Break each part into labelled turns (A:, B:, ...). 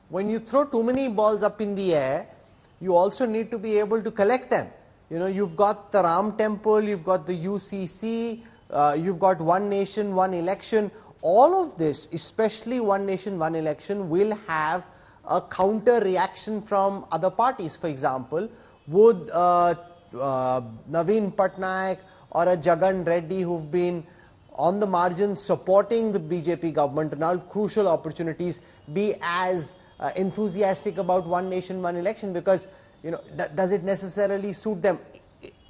A: when you throw too many balls up in the air, you also need to be able to collect them. You know, you've got the Ram Temple, you've got the UCC, you've got one nation, one election. All of this, especially one nation, one election, will have a counter reaction from other parties. For example, would Naveen Patnaik or a Jagan Reddy, who've been on the margin supporting the BJP government, now crucial opportunities, be as enthusiastic about one nation, one election? Because, you know, does it necessarily suit them?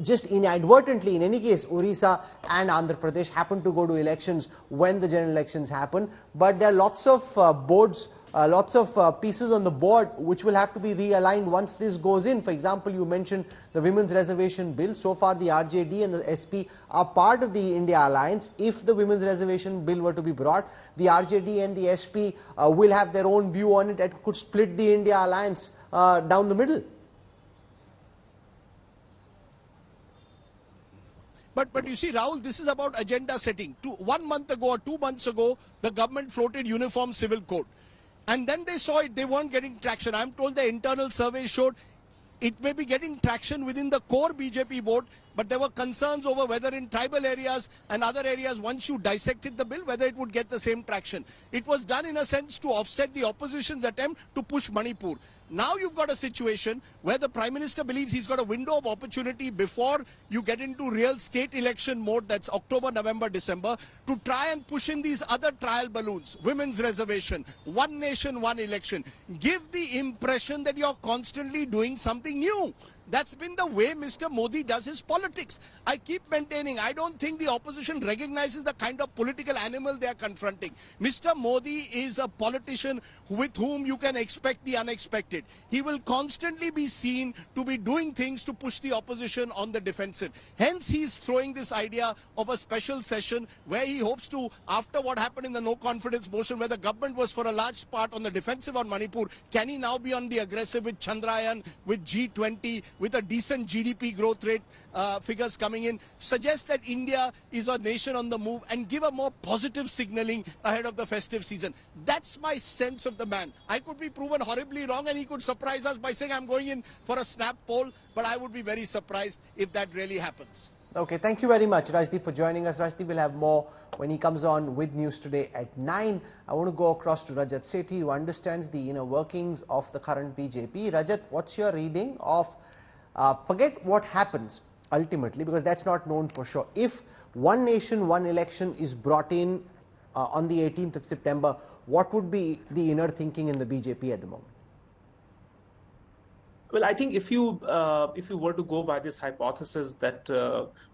A: Just inadvertently, in any case, Orissa and Andhra Pradesh happen to go to elections when the general elections happen, but there are lots of boards, lots of pieces on the board which will have to be realigned once this goes in. For example, you mentioned the women's reservation bill. So far, the RJD and the SP are part of the India alliance. If the women's reservation bill were to be brought, the RJD and the SP will have their own view on it and could split the India alliance down the middle.
B: But you see, Rahul, this is about agenda setting. 1 month ago or 2 months ago, the government floated uniform civil code. And then they saw it, they weren't getting traction. I'm told the internal survey showed it may be getting traction within the core BJP board, but there were concerns over whether in tribal areas and other areas, once you dissected the bill, whether it would get the same traction. It was done in a sense to offset the opposition's attempt to push Manipur. Now you've got a situation where the Prime Minister believes he's got a window of opportunity before you get into real state election mode, that's October, November, December, to try and push in these other trial balloons, women's reservation, one nation, one election. Give the impression that you're constantly doing something new. That's been the way Mr. Modi does his politics. I keep maintaining, I don't think the opposition recognizes the kind of political animal they are confronting. Mr. Modi is a politician with whom you can expect the unexpected. He will constantly be seen to be doing things to push the opposition on the defensive. Hence, he's throwing this idea of a special session where he hopes to, after what happened in the no confidence motion, where the government was for a large part on the defensive on Manipur, can he now be on the aggressive with Chandrayaan, with G20, with a decent GDP growth rate figures coming in, suggest that India is a nation on the move and give a more positive signaling ahead of the festive season. That's my sense of the man. I could be proven horribly wrong and he could surprise us by saying I'm going in for a snap poll, but I would be very surprised if that really happens.
A: Okay, thank you very much, Rajdeep, for joining us. Rajdeep will have more when he comes on with News Today at 9. I want to go across to Rajat Sethi, who understands the inner workings of the current BJP. Rajat, what's your reading of forget what happens ultimately, because that's not known for sure. If one nation, one election is brought in on the 18th of September, what would be the inner thinking in the BJP at the moment?
C: Well, I think if you were to go by this hypothesis that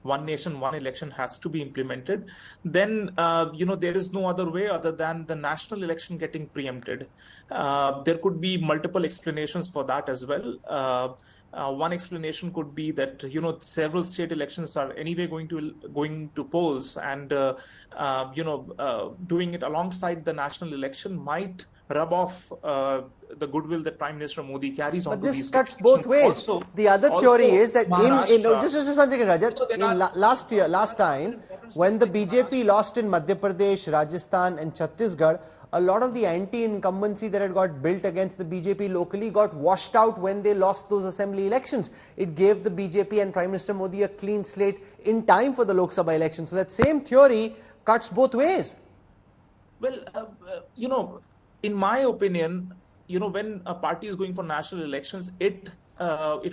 C: one nation, one election has to be implemented, then there is no other way other than the national election getting preempted. There could be multiple explanations for that as well. One explanation could be that several state elections are anyway going to polls, and doing it alongside the national election might rub off the goodwill that Prime Minister Modi carries on.
A: But this cuts both ways. Also, the other theory is that just 1 second, Rajat. Last time, when the BJP lost in Madhya Pradesh, Rajasthan and Chhattisgarh, a lot of the anti-incumbency that had got built against the BJP locally got washed out when they lost those assembly elections. It gave the BJP and Prime Minister Modi a clean slate in time for the Lok Sabha election. So that same theory cuts both ways.
C: Well, in my opinion, when a party is going for national elections, it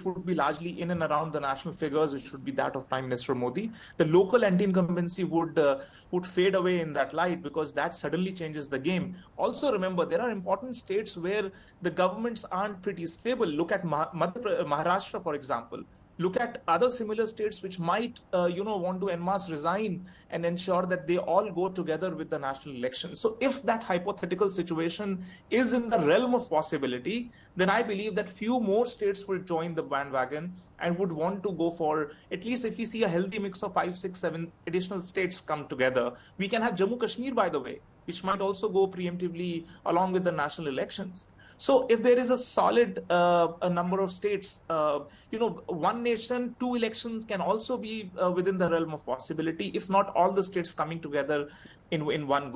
C: would be largely in and around the national figures, which would be that of Prime Minister Modi. The local anti-incumbency would fade away in that light, because that suddenly changes the game. Also, remember, there are important states where the governments aren't pretty stable. Look at Maharashtra, for example. Look at other similar states which might, want to en masse resign and ensure that they all go together with the national election. So if that hypothetical situation is in the realm of possibility, then I believe that few more states will join the bandwagon and would want to go for, at least if we see a healthy mix of 5, 6, 7 additional states come together. We can have Jammu Kashmir, by the way, which might also go preemptively along with the national elections. So if there is a solid a number of states, one nation, two elections can also be within the realm of possibility, if not all the states coming together in one go.